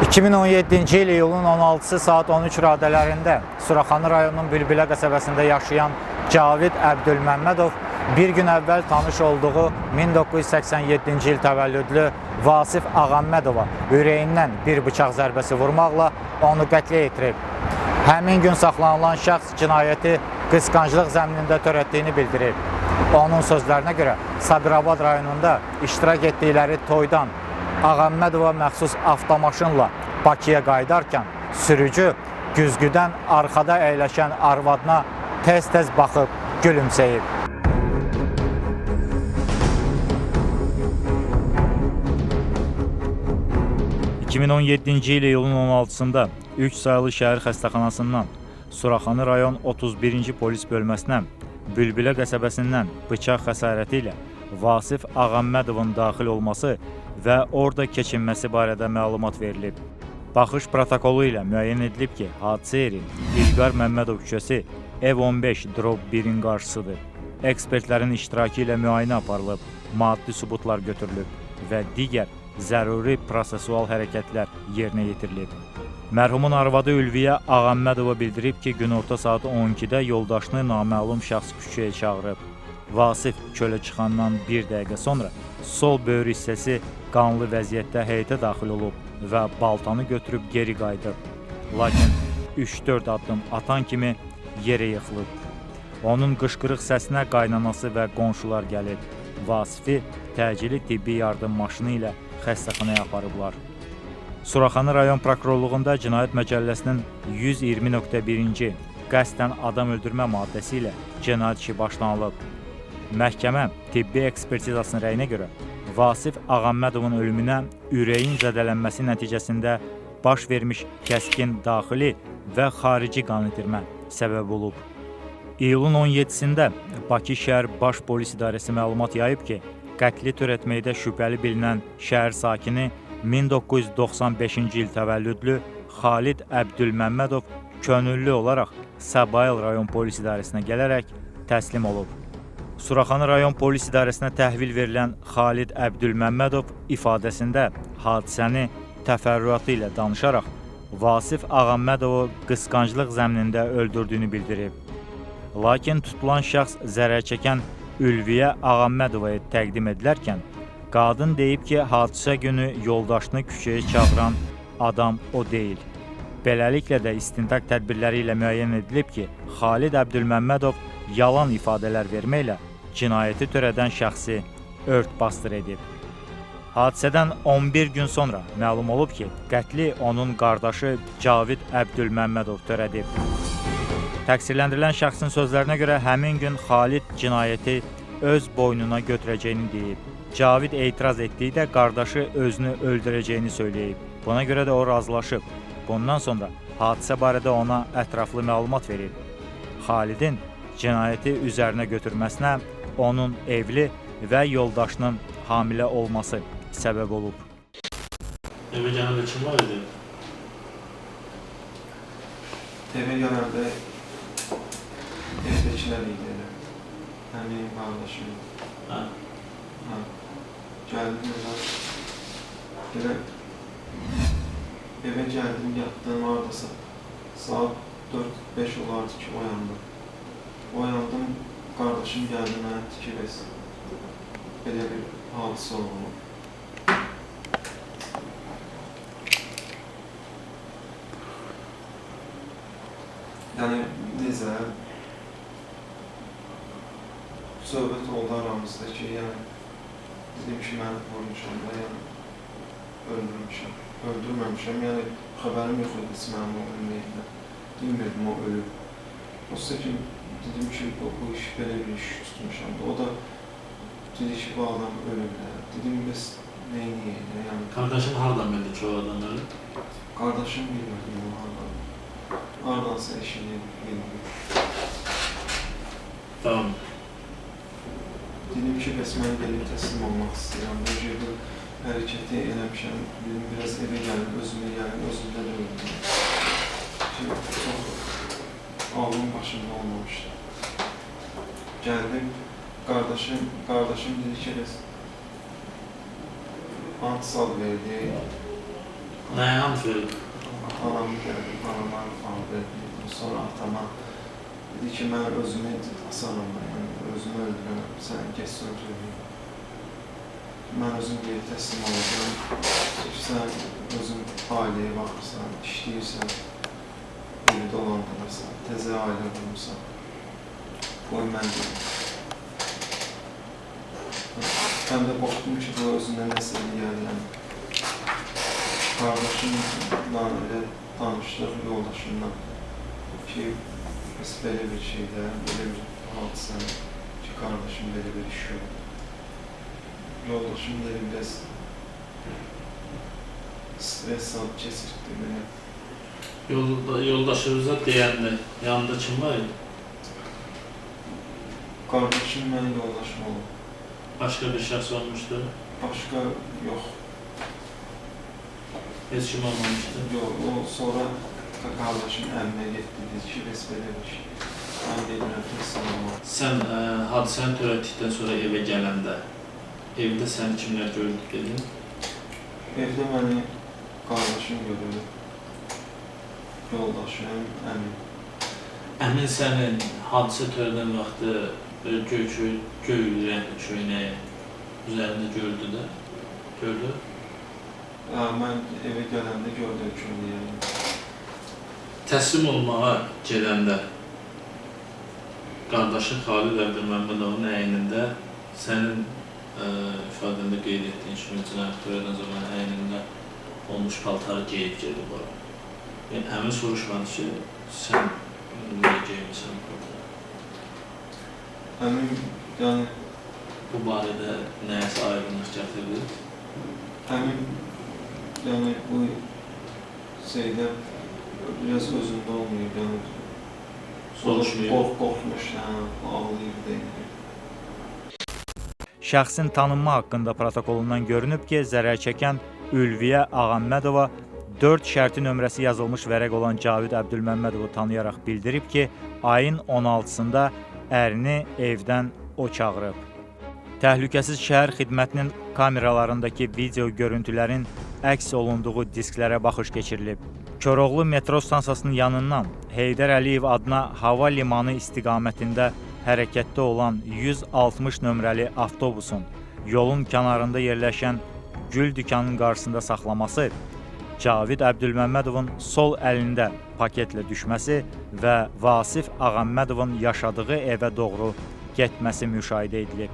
2017-ci il iyulun 16-sı saat 13 radələrində Suraxanı rayonunun Bülbülə qəsəbəsində yaşayan Cavid Əbdülməmmədov bir gün əvvəl tanış olduğu 1987-ci il təvəllüdlü Vasif Ağammədova ürəyindən bir bıçaq zərbəsi vurmaqla onu qətlə yetirib. Həmin gün saxlanılan şəxs cinayəti qısqanclıq zəminində törətdiyini bildirib. Onun sözlərinə görə Sabirabad rayonunda iştirak etdikləri toydan Ağammədova məxsus avtomaşınla Bakıya qayıdarkən sürücü güzgüdən arxada əyləşən arvadına tez-tez baxıb gülümsəyib. ...2017-ci il iyulun 16-sında 3 sayılı şəhər xəstəxanasından Suraxanı rayon 31-ci polis bölməsinə Bülbülə qəsəbəsindən bıçaq xəsarəti ilə Vasif Ağammədovun daxil olması və orada keçinməsi barədə məlumat verilib. Baxış protokolu ilə müəyyən edilib ki, hadisə yeri İlqar Məmmədov küçəsi ev 15/1-in qarşısıdır. Ekspertlərin iştirakı ilə müayinə aparılıb, maddi sübutlar götürülüb və digər zəruri prosesual hərəkətlər yerinə yetirilib. Mərhumun arvadı Ülviyə Ağammədova bildirib ki, günorta saat 12-də yoldaşını naməlum şəxs küçəyə çağırıb. Vasif çölə çıxandan bir dəqiqə sonra sol böyür hissəsi qanlı vəziyyətdə həyətə daxil olub və baltanı götürüb geri qayıdıb. Lakin 3-4 addım atan kimi yerə yıxılıb. Onun qışqırıq səsinə qaynanası və qonşular gəlib. Vasifi təcili tibbi yardım maşını ilə xəstəxanaya aparıblar. Suraxanı rayon prokurorluğunda Cinayət Məcəlləsinin 120.1-ci qəsdən adam öldürmə maddəsi ilə cinayət işi başlanılıb. Məhkəmə tibbi ekspertizasının rəyinə görə Vasif Ağammədovun ölümünə ürəyin zədələnməsi nəticəsində baş vermiş kəskin daxili və xarici qan itirmə səbəb olub. İyulun 17-sində Bakı şəhər Baş Polis İdarəsi məlumat yayıb ki, qətli törətməkdə şübhəli bilinən şəhər sakini 1995-ci il təvəllüdlü Xalid Əbdülməmmədov könüllü olaraq Səbail rayon polis idarəsinə gələrək təslim olub. Suraxanı rayon polis idarəsinə təhvil verilən Xalid Əbdülməmmədov ifadəsində hadisəni təfərrüatı ilə danışaraq Vasif Ağammədovu qısqanclıq zəminində öldürdüyünü bildirib. Lakin tutulan şəxs zərər çəkən Ülviyə Ağammədovaya təqdim edilərkən, qadın deyib ki, hadisə günü yoldaşını küçəyə çağıran adam o deyil. Beləliklə də istintaq tədbirləri ilə müəyyən edilib ki, Xalid Əbdülməmmədov yalan ifadələr verməklə cinayəti törədən şəxsi ört-basdır edib. Hadisədən 11 gün sonra məlum olub ki, qətli onun qardaşı Cavid Əbdülməmmədov törədib. Təqsirləndirilən şəxsin sözlərinə görə həmin gün Xalid cinayəti öz boynuna götürəcəyini deyib. Cavid etiraz etdikdə qardaşı özünü öldürəcəyini söyləyib. Buna görə də o razılaşıb. Bundan sonra hadisə barədə ona ətraflı məlumat verib. Xalidin cinayəti üzərinə götürməsinə onun evli və yoldaşının hamilə olması səbəb olub. Evə gələndə kim var idi? Evə gələndə evdəkilər idi elə. Həmin qardaşım. Hə? Hə. Gəldim elə. Evə gəldim, yatdım haradasa. Saat 4-5 olardı ki, oyandım. Oyandım, qardaşım gəldi mənə tikib etsin. Belə bir hadisə oldu. Yəni, necə? Söhbət oldu aramızda ki, yəni, dedim ki, mən vurmuşam da, yəni, öldürmüşəm. Öldürməmişəm, yəni, xəbərim yox idi mənim o ölməklə. Bilmirdim o ölüb. O ki, dedim ki, bu iş belə bir iş tutmuşam da. O da dedi ki, bu adam ölüblər. Dedim, biz neyini yeyək, yəni. Qardaşın haradan bildi ki, o adam ölüb? Qardaşım bilmirdim o haradan. Haradansa işini bilmirdim. Tamam. Dedim ki, bəs mən gəlib təslim olmaq istəyirəm. Bu hərəkəti eləmişəm, dedim, biraz evə gəlib, özümə gəlib, özümdə də öldüm. Çox ağlım başımda olmamışdı. Gəldim, qardaşım dedi ki, antisal verdi, Nəyə and verib? Anamı gəldi, anama aldı. Sonra atama dedi ki, mən özümü asanam, yəni özümü öldürəm, sən keç öldürəm. Mən özüm bir təslim olacağım. Sən özün ailəyə baxırsan, işləyirsən, evi dolandırırsan, təzə ailə qurmursan. Qoy mən deyim. Həm də baxdım ki, bu özündən nəsə eləyər, qardaşımla elə danışdıq, yoldaşımla ki, biz belə bir şeydə, belə bir hadisə ki, qardaşım belə bir iş yok. Yoldaşım da biraz stres alıp keçirdi beni. Yoldaşınıza deyəndə yanında kim var idi? Qardaşım mən yoldaşım olub. Başqa bir şəxs olmuşdu? Başqa yox. Heç kim olmamışdı? Yox, o sonra qardaşım əmmə getdi, dedi ki, biz belə bir şey. Mən dedim, təslim olmaq. Sən hadisəni törətdikdən sonra evə gələndə, evdə səni kimlər gördü dedin? Evdə məni qardaşım görür, yoldaşım, əmim. Əmin sənin hadisə törədən vaxtı göy rəngli köynəyi üzərində gördü də? Gördü? Mən evə gələndə gördüm köynəyi. Təslim olmağa gedəndə qardaşı Xalid Əbdülməmmədovun əynində sənin ifadəndə qeyd etdiyin kimi cinayət törədən zaman əynində olmuş paltarı geyib gedib ora. Yəni, həmin soruşmadı ki, sən niyə geymişsən paltarı? Əmim, yəni... Bu barədə nəyəsə aydınlıq gətirdi? Əmim, yəni bu şeydə biraz özündə olmayıb, yəni... Soruşmayıb? Qorxmuş, ağlayıb deyil. Şəxsin tanınma haqqında protokolundan görünüb ki, zərər çəkən Ülviyə Ağammədova 4 şərti nömrəsi yazılmış vərəq olan Cavid Əbdülməmmədovu tanıyaraq bildirib ki, ayın 16-sında ərini evdən o çağırıb. Təhlükəsiz şəhər xidmətinin kameralarındakı video görüntülərin əks olunduğu disklərə baxış keçirilib. Koroğlu metro stansiyasının yanından Heydər Əliyev adına hava limanı istiqamətində hərəkətdə olan 160 nömrəli avtobusun yolun kənarında yerləşən gül dükanının qarşısında saxlaması, Cavid Əbdülməmmədovun sol əlində paketlə düşməsi və Vasif Ağammədovun yaşadığı evə doğru getməsi müşahidə edilib.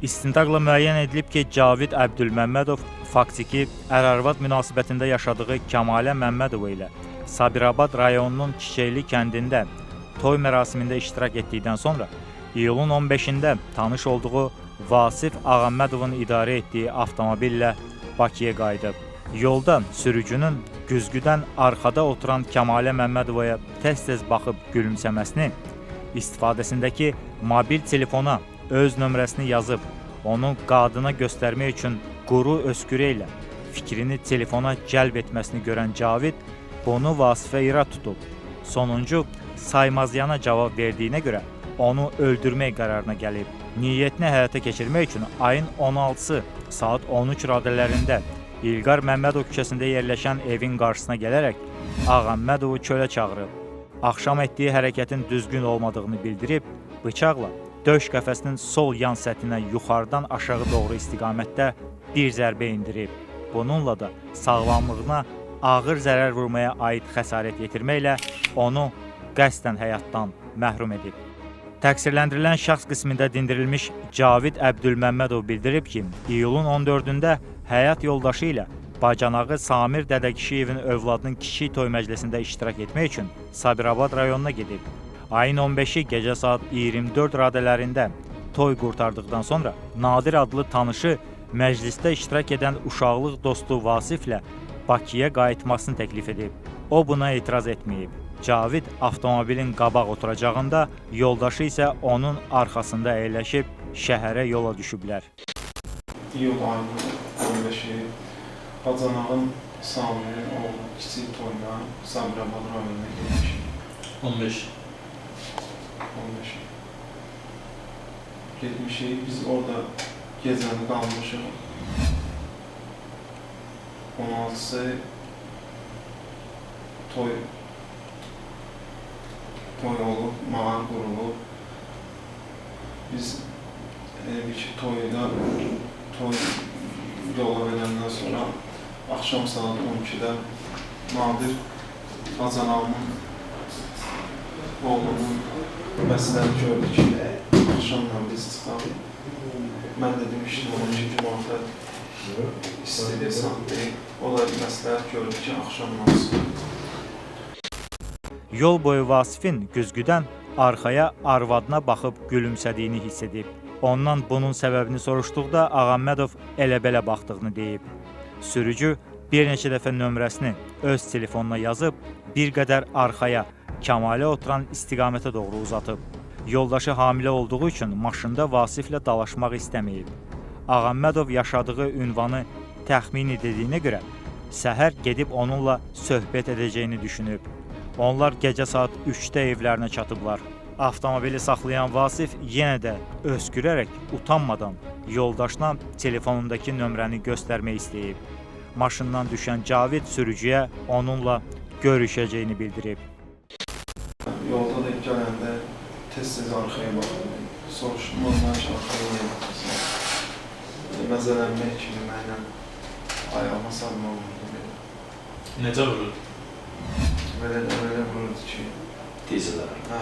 İstintaqla müəyyən edilib ki, Cavid Əbdülməmmədov faktiki ər-arvad münasibətində yaşadığı Kəmalə Məmmədova ilə Sabirabad rayonunun Çiçəkli kəndində toy mərasimində iştirak etdikdən sonra iyulun 15-də tanış olduğu Vasif Ağammədovun idarə etdiyi avtomobillə Bakıya qayıdıb. Yolda sürücünün güzgüdən arxada oturan Kəmalə Məmmədovaya tez-tez baxıb gülümsəməsini, istifadəsindəki mobil telefona öz nömrəsini yazıb, onu qadına göstərmək üçün quru öskürə ilə fikrini telefona cəlb etməsini görən Cavid bunu Vasifə irad tutub. Sonuncu saymazyana cavab verdiyinə görə onu öldürmək qərarına gəlib. Niyyətini həyata keçirmək üçün ayın 16-sı saat 13 radələrində İlqar Məmmədov küçəsində yerləşən evin qarşısına gələrək Ağammədovu çölə çağırıb. Axşam etdiyi hərəkətin düzgün olmadığını bildirib, bıçaqla döş qəfəsinin sol yan səthinə yuxarıdan aşağı doğru istiqamətdə bir zərbə indirib. Bununla da sağlamlığına ağır zərər vurmaya aid xəsarət yetirməklə onu qəsdən həyatdan məhrum edib. Təqsirləndirilən şəxs qismində dindirilmiş Cavid Əbdülməmmədov bildirib ki, iyulun 14-də həyat yoldaşı ilə bacanağı Samir Dədəkişiyevin övladının kiçik toy məclisində iştirak etmək üçün Sabirabad rayonuna gedib. Ayın 15-i gecə saat 24 radələrində toy qurtardıqdan sonra Nadir adlı tanışı məclisdə iştirak edən uşaqlıq dostu Vasiflə Bakıya qayıtmasını təklif edib. O buna etiraz etməyib. Cavid avtomobilin qabaq oturacağında, yoldaşı isə onun arxasında əyləşib şəhərə yola düşüblər. İyul ayının 15-i bacanağın Samirin oğlu kiçik toyuna Sabirabad rayonuna getmişik. 15. Getmişik, biz orada gecəni qalmışıq. 16-sı toy olub, mağar qurulub. Biz bir ki toy yola verəndən sonra axşam saat 12-də Nadir Qacanalının oğlunun məsələni gördü ki, axşamla biz çıxaq. Mən də demişdim, 12 manata istediyi saatlayıb. O da məsləhət gördü ki, axşamla çıxaq. Yol boyu Vasifin güzgüdən arxaya arvadına baxıb gülümsədiyini hiss edib. Ondan bunun səbəbini soruşduqda Ağammədov elə-belə baxdığını deyib. Sürücü bir neçə dəfə nömrəsini öz telefonuna yazıb, bir qədər arxaya, Kəmalə oturan istiqamətə doğru uzatıb. Yoldaşı hamilə olduğu üçün maşında Vasiflə dalaşmaq istəməyib. Ağammədov yaşadığı ünvanı təxmini dediyinə görə səhər gedib onunla söhbət edəcəyini düşünüb. Onlar gecə saat 3-də evlərinə çatıblar. Avtomobili saxlayan Vasif yenə də öskürərək, utanmadan yoldaşına telefonundakı nömrəni göstərmək istəyib. Maşından düşən Cavid sürücüyə onunla görüşəcəyini bildirib. Yolda da gələndə tez-tez arxaya baxdım. Soruşdum ondan ki, arxaya niyə baxırsan? Məzələnmək kimi mənlə ayağıma sarma vurdu. Necə vurur? Belə vururdu ki... Tezələr. Hə.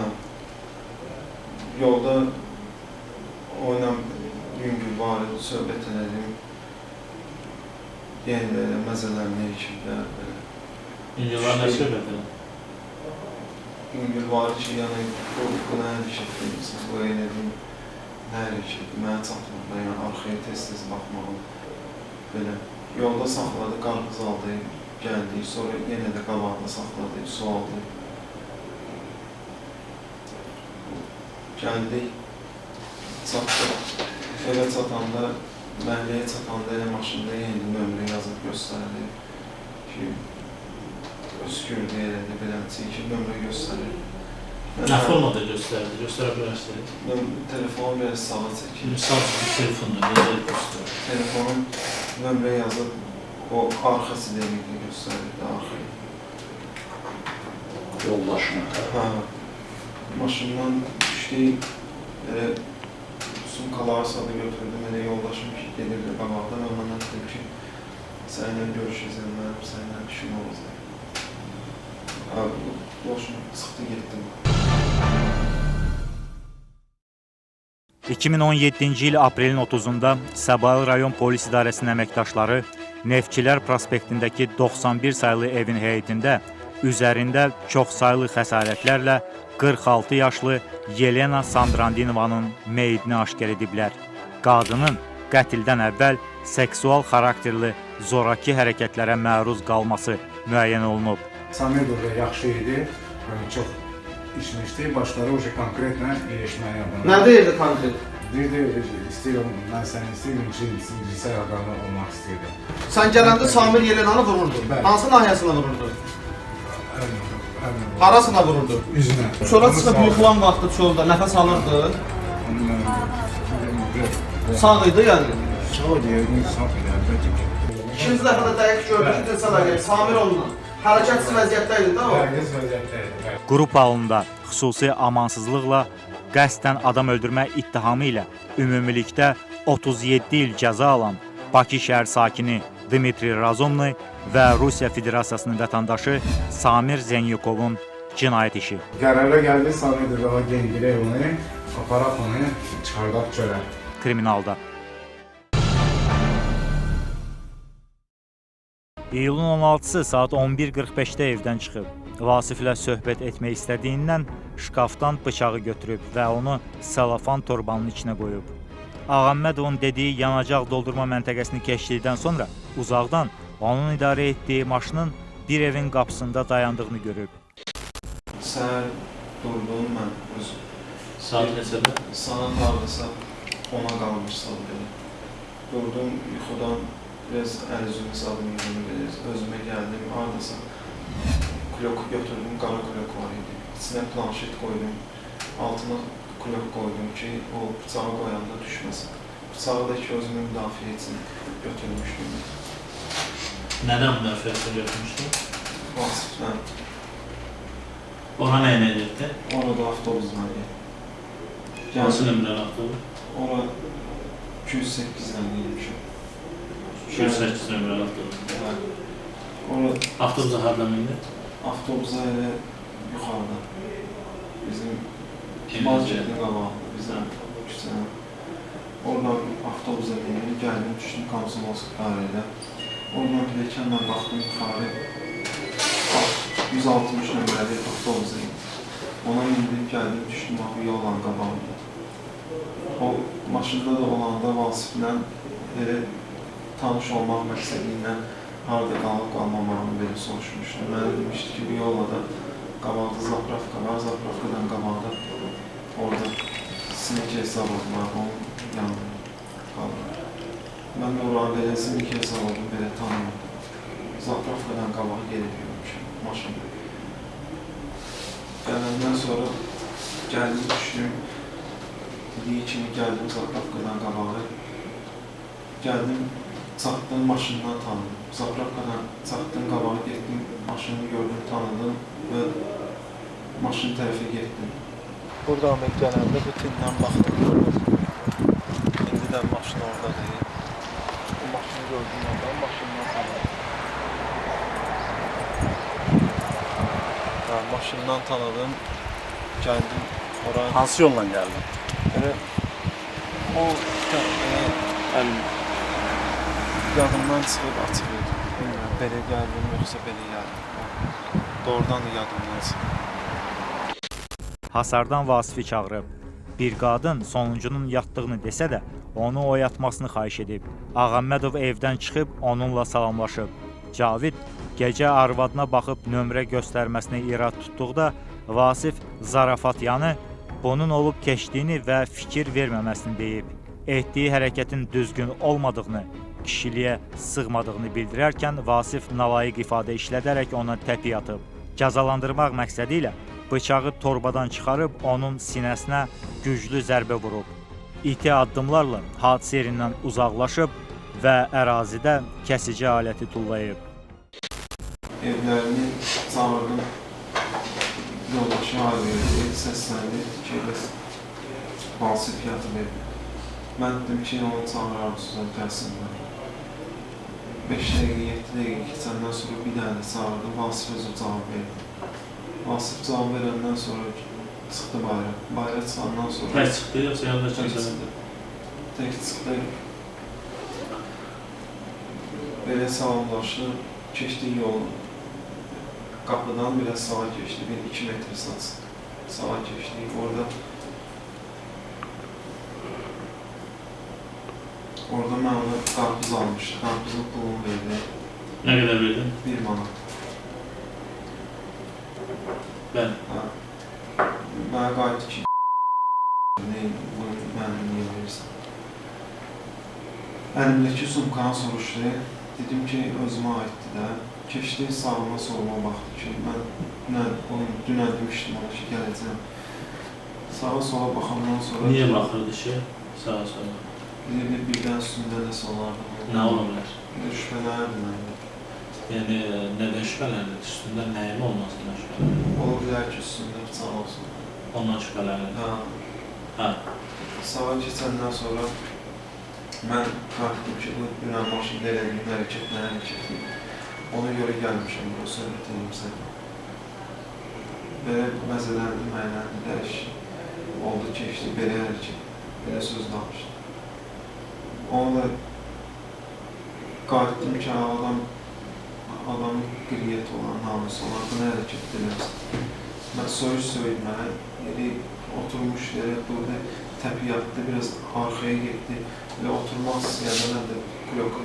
Yolda oyla yüngül var, söhbət edelim. Yenə də məzələnmək kimi də belə. Yüngül var nə söhbət edir? Yüngül var ki, yəni bu nə hərəkətdir, bu elədim, nə hərəkətdir, mənə çatmır, yəni arxaya tez-tez baxmağım, belə. Yolda saxladı, qarpız aldı, gəldik, sonra yenə də qabağında saxladı, su aldı. Gəldik, çatdıq, evə çatanda, məhəlləyə çatanda elə maşında yenə nömrə yazıb göstərdi ki, öskürdü elədi, beləmçi ki, nömrə göstərir. Nə formada göstərdi? Göstərə bilərsiniz? Telefonu biraz sağa çəkir. Misal telefonda necə göstərir? Telefonun nömrə yazıb, o arxa silinliklə göstərirdi, arxaya. Yoldaşına. Hə, maşından düşdük, sumkaları da götürdüm, elə yoldaşım ki, gelirdi qabaqda, mən ona dedim ki, səninlə görüşəcəm, mənim səninlə işim olacaq. Boşum çıxdı, getdim. 2017-ci il aprelin 30-da Səbail rayon polis idarəsinin əməkdaşları Neftçilər prospektindəki 91 sayılı evin həyətində üzərində çox sayılı xəsarətlərlə 46 yaşlı Yelena Sandrandinovanın meyidini aşkar ediblər. Qadının qətildən əvvəl seksual xarakterli zoraki hərəkətlərə məruz qalması müəyyən olunub. Samir burada yaxşı idi, çox içmişdi, başları o konkretlə iyiləşməyə yardım. Nə deyirdi konkret? Deyirdi, istəyirəm, mən səni istəyirəm, cinsə adamı olmaq istəyirdim. Sən gələndə Samir Yelenanı vururdu. Hansı nahiyasına vururdu? Harasına vururdu? Üzünə. Çölə çıxıb yuxulan vaxtı çöldə nəfəs alırdı. Sağ idi yəni. Sağ idi, sağ idi. İkinci dəfə də dəqiq gördük ki, Samir onunla. Hərəkətsiz vəziyyətdə idi də o. Hərəkətsiz vəziyyətdə idi. Qrup halında xüsusi amansızlıqla qəsdən adam öldürmə ittihamı ilə ümumilikdə 37 il cəza alan Bakı şəhər sakini Dmitri Razumny və Rusiya Federasiyasının vətəndaşı Samir Zenyukovun cinayət işi. Qərara gəldi, Samir Dırqava gendirək onu, aparaq onu, çıxardaq çölə. Kriminalda. İyulun 16-sı saat 11:45-də evdən çıxıb. Vasiflə söhbət etmək istədiyindən şkafdan bıçağı götürüb və onu selofan torbanın içinə qoyub. Ağammədovun dediyi yanacaq doldurma məntəqəsini keçdikdən sonra uzaqdan onun idarə etdiyi maşının bir evin qapısında dayandığını görüb. Səhər durdum mən özüm. Saat neçədə? Saat hardasa ona qalmışsa belə. Durdum yuxudan, biraz əl-üzümü saldım, özümə gəldim, hardasa kuloku götürdüm, qara kulok var idi. İçinə planşet qoydum, altına kulok qoydum ki, o bıçağı qoyanda düşməsin. Bıçağı da ki, özümü müdafiə üçün götürmüşdüm. Nədən müdafiə üçün götürmüşdün? Vasiflə. Ora nə ilə getdi? Orada avtobusla getdim. Hansı nömrəli avtobus? Ora 208-dən gelmişim. 208 nömrəli avtobus. Bəli. Ora Avtobusa hardan mindi? avtobusa elə yuxarıda. Bizim Kim marketin qabağında, bizim küçənin. Oradan avtobusa bindim, gəldim, düşdüm Komsomolsk dairəyə. Oradan pilləkənlə baxdım yuxarı. 160 nömrəli avtobusa indim. Ona indim, gəldim, düşdüm bu yolla qabağında. O maşında da olanda Vasiflə elə tanış olmaq məqsədilə harada qalıb qalmamağını belə soruşmuşdu. Mənə demişdi ki, bu yolla da qabaqda zapravka var, zapravkadan qabaqda orada Sinike zavodu var, onun yanında qalır. Mən də oranı belə Sinike zavodu belə tanımırdım. Zapravkadan qabağa gelib görmüşəm maşını. Gələndən sonra gəldim, düşdüm. Dediyi kimi gəldim zapravkadan qabağa. Gəldim, çatdım, maşından tanıdım. Zapravkadan çatdım, qabağa getdim, maşını gördüm, tanıdım və maşın tərəfə getdim. Buradan mən gələndə bu tindən baxdım, gördüm. İndi də maşın orada deyil. Bu maşını gördüm oradan, maşından tanıdım. Maşından tanıdım, gəldim oraya. Hansı yolla geldin? Elə o yadımdan çıxıb açıq idi. Bilmirəm, belə gəldim, yoxsa belə gəldim. Doğrudan da yadımdan çıxıb. Hasardan Vasifi çağırıb. Bir qadın sonuncunun yatdığını desə də, onu oyatmasını xahiş edib. Ağammədov evdən çıxıb onunla salamlaşıb. Cavid gecə arvadına baxıb nömrə göstərməsini irad tutduqda, Vasif zarafatyanı bunun olub keçdiyini və fikir verməməsini deyib. Etdiyi hərəkətin düzgün olmadığını, kişiliyə sığmadığını bildirərkən Vasif nalayiq ifadə işlədərək ona təpi atıb. Cəzalandırmaq məqsədi ilə bıçağı torbadan çıxarıb onun sinəsinə güclü zərbə vurub. İti addımlarla hadisə yerindən uzaqlaşıb və ərazidə kəsici aləti tullayıb. Evlərini çağırdım. Yoldaşı ailəyirdi, səsləndi ki, Vasif yatıb evdə. Mən dedim ki, onu çağırarmışsınız, gəlsinlər. 5 dəqiqə, 7 dəqiqə keçəndən sonra bir dənə də çağırdım, Vasif özü cavab verdi. Vasif cavab verəndən sonra çıxdı bayra. Bayra çıxandan sonra... Tək çıxdı, yoxsa yanında kimsə? Tək çıxdı. Belə salamlaşdı, keçdi yolu. Qapıdan biraz sağa keçdi, 2 metr sağa keçdi. Orada mən ona qarpız almışdı, qarpızın pulunu verdi. Nə qədər verdin? 1 manat. Bəli. Mənə qayıtdı ki, bunu mənə niyə verirsən? Əlimdəki sumkanı soruşdu, dedim ki, özümə aiddir də. Keçdi, sağıma soluma baxdı ki, mən dünən demişdim ona ki, gələcəm. Sağa sola baxandan sonra... Niyə baxırdı ki, sağa sola? Birdən üstündə nəsə olardı. Nə ola bilər? Şübhələnirdi məndə. Yəni, nədən şübhələnir? Üstündə nəyim olmasından şübhələnir? Ola bilər ki, üstündə bıçaq olsun. Ondan şübhələnir? Hə. Sağa keçəndən sonra mən qalxdım ki, bu dünən maşında elədiyim hərəkətdir. Ona görə gəlmişəm, bu söhbət edeyim sənə. Belə məzələndim, əyləndim, dəriş oldu, keçdi, belə hərəkət, belə söz danışdı. Onunla qayıtdım ki, adamın qriyyət olan, namusu olan, bu nə hərəkət ediləmsin. Mən söyüş mənə, oturmuş yerə, burada təpi yaptı, biraz arxaya getdi və oturmaq istəyəndə mən də kuloku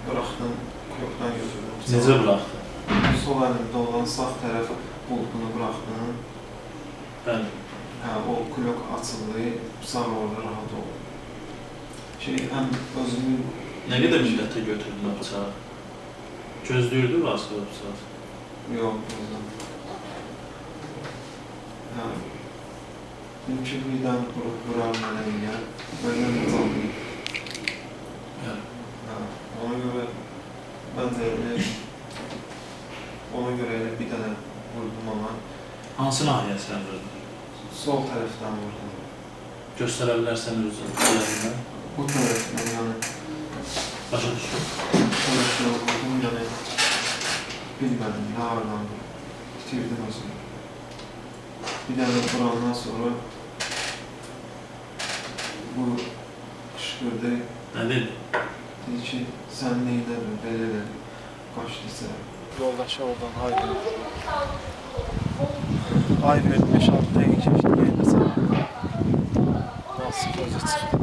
bıraxdım, kulokdan götürdüm. Necə bıraxdı? Sol əlimdə olan sağ tərəf qulpunu bıraxdım. Bəli. O kulok açıldı, sağ orada rahat oldu. Həm özümü... Nə qədər müddətə götürdün o bıçağı? Gözləyirdi Vasif o bıçağı? Yox, özüm. Mümkün birdən vurar mənə ilə, məndən canlıyım. Ona görə mən də elə bir dənə vurdum ona. Hansı nahiyəsindən vurdun? Sol tərəfdən vurdum. Göstərə bilərsən özünü? Bu tərəfdən yəni. Başa düşür. Orasına vurdum yəni. Bilmədim, nə aradan bitirdim özümü. Bir dənə vurandan sonra bu qışqırdı. Nə dedi? Dedi ki, sən neylədin, belə dedi. Qaçdısa. Yoldaşı oradan haydi. Ay ver 5-6 dəqiqə keçdi, neyləsə. Nasıl gözü çıxdı.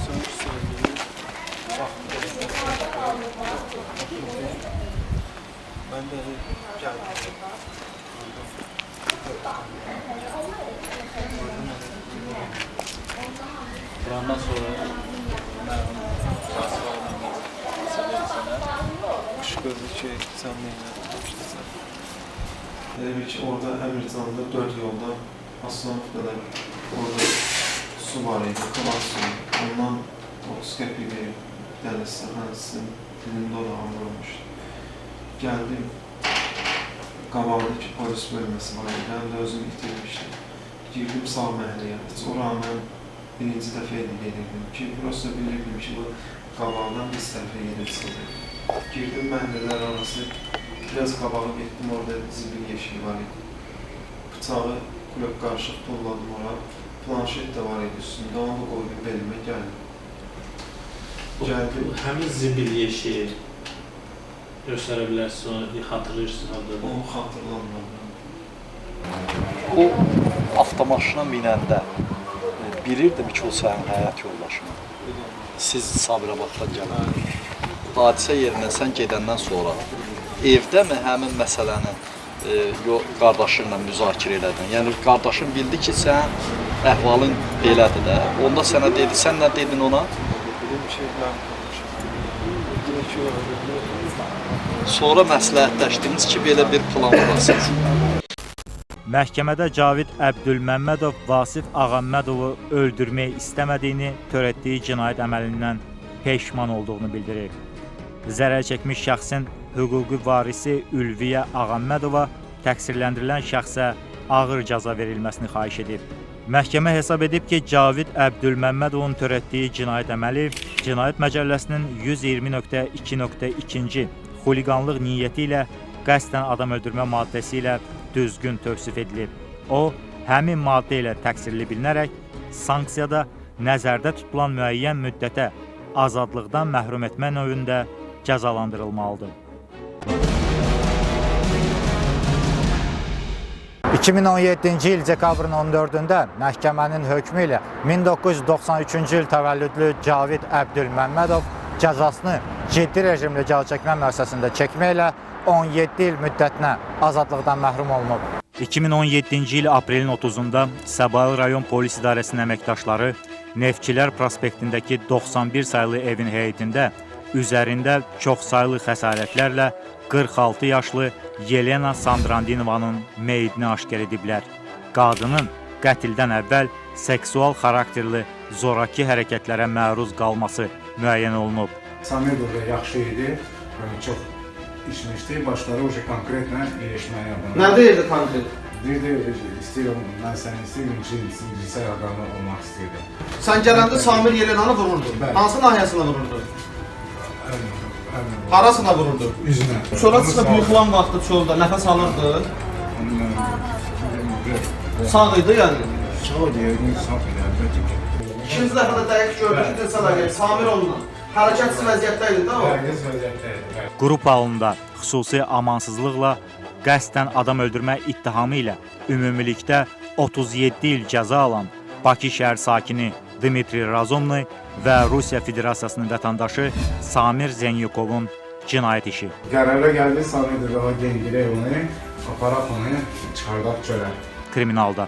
Sönük söylüyü. Ben de geldim. Vurandan sonra Qışqırdı ki, sən neylədin, qaçdısan. Elə bil ki, orada Əmircan'da 4 yolda Aslanov qədər orada su var idi, kıvar suyu. Ondan 30 qəpik dənizsə, hənsinin dilində odağım vurmuşdu. Gəldim, qabağdakı polis bölməsi var idi, həm də özümü itirmişdim. Girdim sağ məhəlləyə, heç o rağmen birinci dəfə gedirdim ki, burası bilirdim ki, bu qabağdan biz tərəfə gedirsin. Girdim məhəllələr arası, biraz qabağa getdim, orada zibil yeşiyi var idi. Bıçağı kulök qarışıq tulladım ora, planşet də var idi üstündə, onu da qoydum belimə, gəldim. Həmin zibil yeşiyi göstərə bilərsiniz, onu xatırlayırsınız orada. Onu xatırlamıyorum. O avtomaşına minəndə bilirdim ki, o sənin həyat yoldaşın. Siz Sabirabaddan gələn. Hadisə yerinə sən gedəndən sonra evdəmi həmin məsələni qardaşınla müzakirə elədin? Yəni, qardaşın bildi ki, sən əhvalın belədir də. Onda sənə dedi, sən nə dedin ona? Dedim şeylər konuşur. Sonra məsləhətləşdiniz ki, belə bir plan qurasınız. Məhkəmədə Cavid Əbdülməmmədov Vasif Ağammədovu öldürmək istəmədiyini, törətdiyi cinayət əməlindən peşman olduğunu bildirir. Zərər çəkmiş şəxsin hüquqi varisi Ülviyə Ağammədova təqsirləndirilən şəxsə ağır cəza verilməsini xahiş edib. Məhkəmə hesab edib ki, Cavid Əbdülməmmədovun törətdiyi cinayət əməli Cinayət Məcəlləsinin 120.2.2-ci xuliqanlıq niyyəti ilə qəsdən adam öldürmə maddəsi ilə düzgün tövsif edilib. O, həmin maddə ilə təqsirli bilinərək sanksiyada nəzərdə tutulan müəyyən müddətə azadlıqdan məhrum etmə növündə cəzalandırılmalıdır. 2017-ci il dekabrın 14-də məhkəmənin hökmü ilə 1993-cü il təvəllüdlü Cavid Əbdülməmmədov cəzasını ciddi rejimli cəzaçəkmə müəssisəsində çəkməklə 17 il müddətinə azadlıqdan məhrum olunub. 2017-ci il aprelin 30-da Səbail rayon polis idarəsinin əməkdaşları Neftçilər prospektindəki 91 sayılı evin həyətində üzərində çox saylı xəsarətlərlə 46 yaşlı Yelena Sandrandinovanın meyidini aşkar ediblər. Qadının qətildən əvvəl seksual xarakterli zoraki hərəkətlərə məruz qalması müəyyən olunub. Samir da yaxşı idi, çox içmişdi, başları konkretlə iyiləşməyə yardım. Nə deyirdi konkret? Deyirdi, istəyirəm, mən səni istəyirəm ki, cinsel adamı olmaq istəyirdim. Sən gələndə Samir Yelenanı vururdu. Hansı nahiyəsində vururdu? Harasına vururdu? Üzünə. Çölə çıxıb yıxılan vaxtı çöldə nəfəs alırdı? Sağ idi yəni? Sağ idi, sağ idi, əlbəttə ki. İkinci dəfə də dəqiq gördük ki, Dilsəl Əliyev Samir oğluna hərəkətsiz vəziyyətdə idi də o? Hərəkətsiz vəziyyətdə idi. Qrup halında xüsusi amansızlıqla qəsdən adam öldürmə ittihamı ilə ümumilikdə 37 il cəza alan Bakı şəhər sakini Dmitri Razumny və Rusiya Federasiyasının vətəndaşı Samir Zenyukovun cinayət işi. Qərara gəldi, Samir də daha gengirək onu, aparaq onu, çıxardaq çölə. Kriminalda.